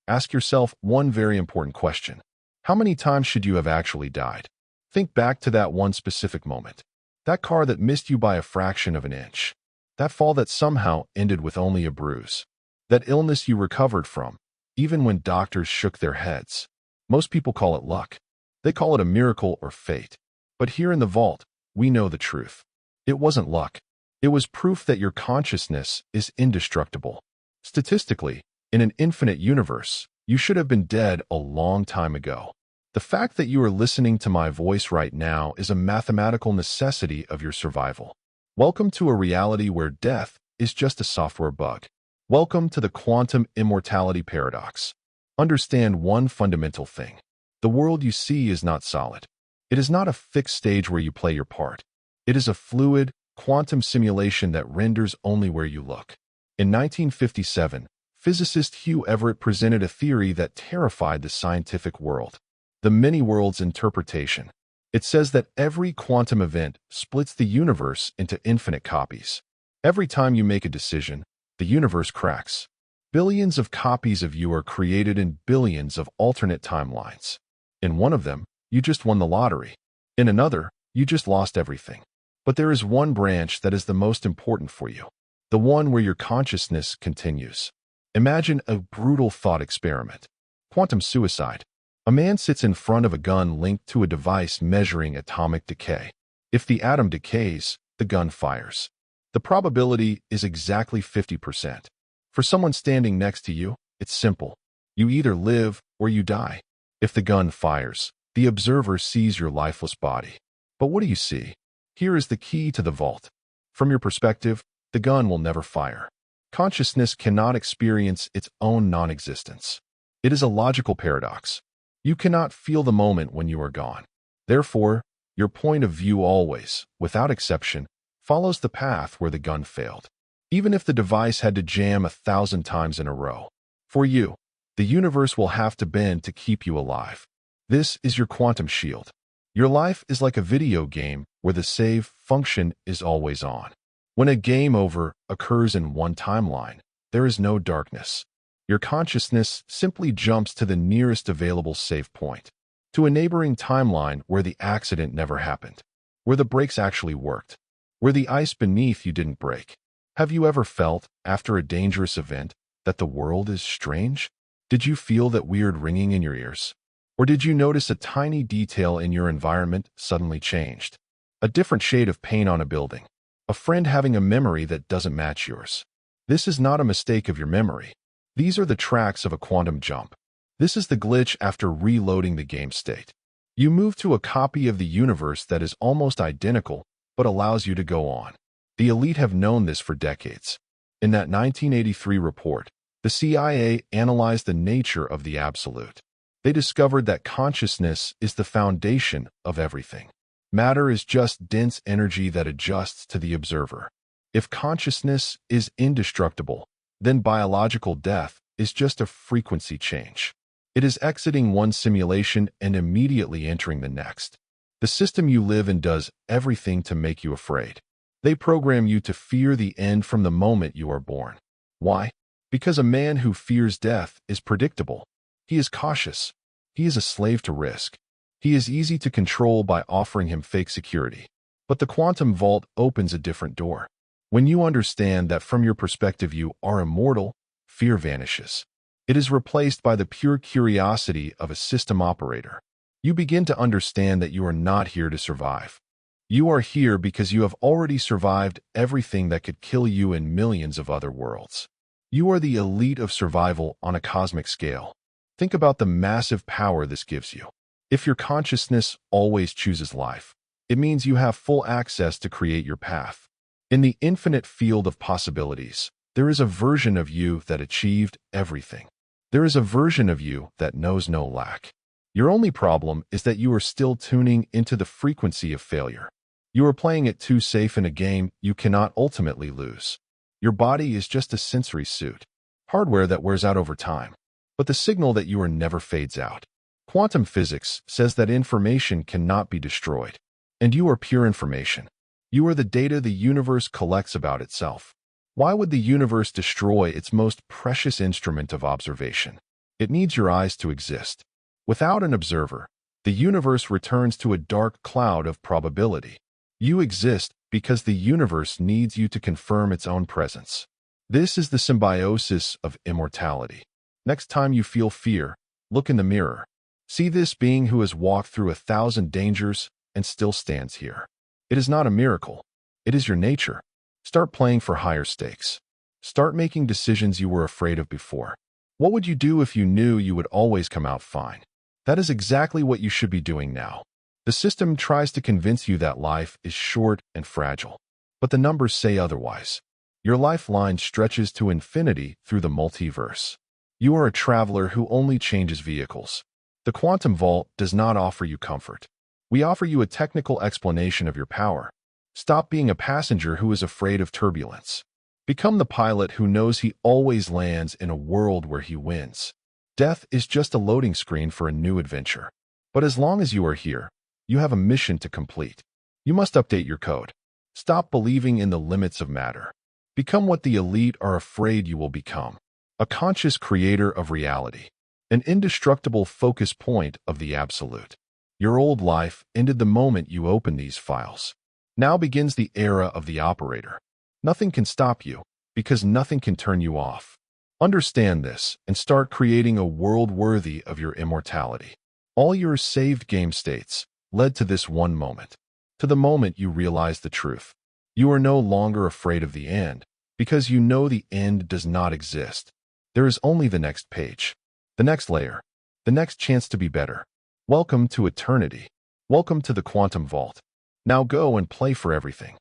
ask yourself one very important question. How many times should you have actually died? Think back to that one specific moment. That car that missed you by a fraction of an inch. That fall that somehow ended with only a bruise. That illness you recovered from, even when doctors shook their heads. Most people call it luck. They call it a miracle or fate. But here in the vault, we know the truth. It wasn't luck. It was proof that your consciousness is indestructible. Statistically, in an infinite universe, you should have been dead a long time ago. The fact that you are listening to my voice right now is a mathematical necessity of your survival. Welcome to a reality where death is just a software bug. Welcome to the quantum immortality paradox. Understand one fundamental thing. The world you see is not solid. It is not a fixed stage where you play your part. It is a fluid, quantum simulation that renders only where you look. In 1957, physicist Hugh Everett presented a theory that terrified the scientific world. The many-worlds interpretation. It says that every quantum event splits the universe into infinite copies. Every time you make a decision, the universe cracks. Billions of copies of you are created in billions of alternate timelines. In one of them, you just won the lottery. In another, you just lost everything. But there is one branch that is the most important for you. The one where your consciousness continues. Imagine a brutal thought experiment. Quantum suicide. A man sits in front of a gun linked to a device measuring atomic decay. If the atom decays, the gun fires. The probability is exactly 50%. For someone standing next to you, it's simple. You either live or you die. If the gun fires, the observer sees your lifeless body. But what do you see? Here is the key to the vault. From your perspective, the gun will never fire. Consciousness cannot experience its own non-existence. It is a logical paradox. You cannot feel the moment when you are gone. Therefore, your point of view always, without exception, follows the path where the gun failed. Even if the device had to jam 1,000 times in a row. For you, the universe will have to bend to keep you alive. This is your quantum shield. Your life is like a video game where the save function is always on. When a game over occurs in one timeline, there is no darkness. Your consciousness simply jumps to the nearest available save point, to a neighboring timeline where the accident never happened, where the brakes actually worked, where the ice beneath you didn't break. Have you ever felt, after a dangerous event, that the world is strange? Did you feel that weird ringing in your ears? Or did you notice a tiny detail in your environment suddenly changed? A different shade of paint on a building. A friend having a memory that doesn't match yours. This is not a mistake of your memory. These are the tracks of a quantum jump. This is the glitch after reloading the game state. You move to a copy of the universe that is almost identical, but allows you to go on. The elite have known this for decades. In that 1983 report, the CIA analyzed the nature of the absolute. They discovered that consciousness is the foundation of everything. Matter is just dense energy that adjusts to the observer. If consciousness is indestructible, then biological death is just a frequency change. It is exiting one simulation and immediately entering the next. The system you live in does everything to make you afraid. They program you to fear the end from the moment you are born. Why? Because a man who fears death is predictable. He is cautious. He is a slave to risk. He is easy to control by offering him fake security. But the quantum vault opens a different door. When you understand that from your perspective you are immortal, fear vanishes. It is replaced by the pure curiosity of a system operator. You begin to understand that you are not here to survive. You are here because you have already survived everything that could kill you in millions of other worlds. You are the elite of survival on a cosmic scale. Think about the massive power this gives you. If your consciousness always chooses life, it means you have full access to create your path. In the infinite field of possibilities, there is a version of you that achieved everything. There is a version of you that knows no lack. Your only problem is that you are still tuning into the frequency of failure. You are playing it too safe in a game you cannot ultimately lose. Your body is just a sensory suit, hardware that wears out over time, but the signal that you are never fades out. Quantum physics says that information cannot be destroyed, and you are pure information. You are the data the universe collects about itself. Why would the universe destroy its most precious instrument of observation? It needs your eyes to exist. Without an observer, the universe returns to a dark cloud of probability. You exist because the universe needs you to confirm its own presence. This is the symbiosis of immortality. Next time you feel fear, look in the mirror. See this being who has walked through 1,000 dangers and still stands here. It is not a miracle. It is your nature. Start playing for higher stakes. Start making decisions you were afraid of before. What would you do if you knew you would always come out fine? That is exactly what you should be doing now. The system tries to convince you that life is short and fragile, but the numbers say otherwise. Your lifeline stretches to infinity through the multiverse. You are a traveler who only changes vehicles. The quantum vault does not offer you comfort. We offer you a technical explanation of your power. Stop being a passenger who is afraid of turbulence. Become the pilot who knows he always lands in a world where he wins. Death is just a loading screen for a new adventure. But as long as you are here, you have a mission to complete. You must update your code. Stop believing in the limits of matter. Become what the elite are afraid you will become. A conscious creator of reality. An indestructible focus point of the absolute. Your old life ended the moment you opened these files. Now begins the era of the operator. Nothing can stop you, because nothing can turn you off. Understand this and start creating a world worthy of your immortality. All your saved game states led to this one moment, to the moment you realize the truth. You are no longer afraid of the end, because you know the end does not exist. There is only the next page, the next layer, the next chance to be better. Welcome to eternity. Welcome to the quantum vault. Now go and play for everything.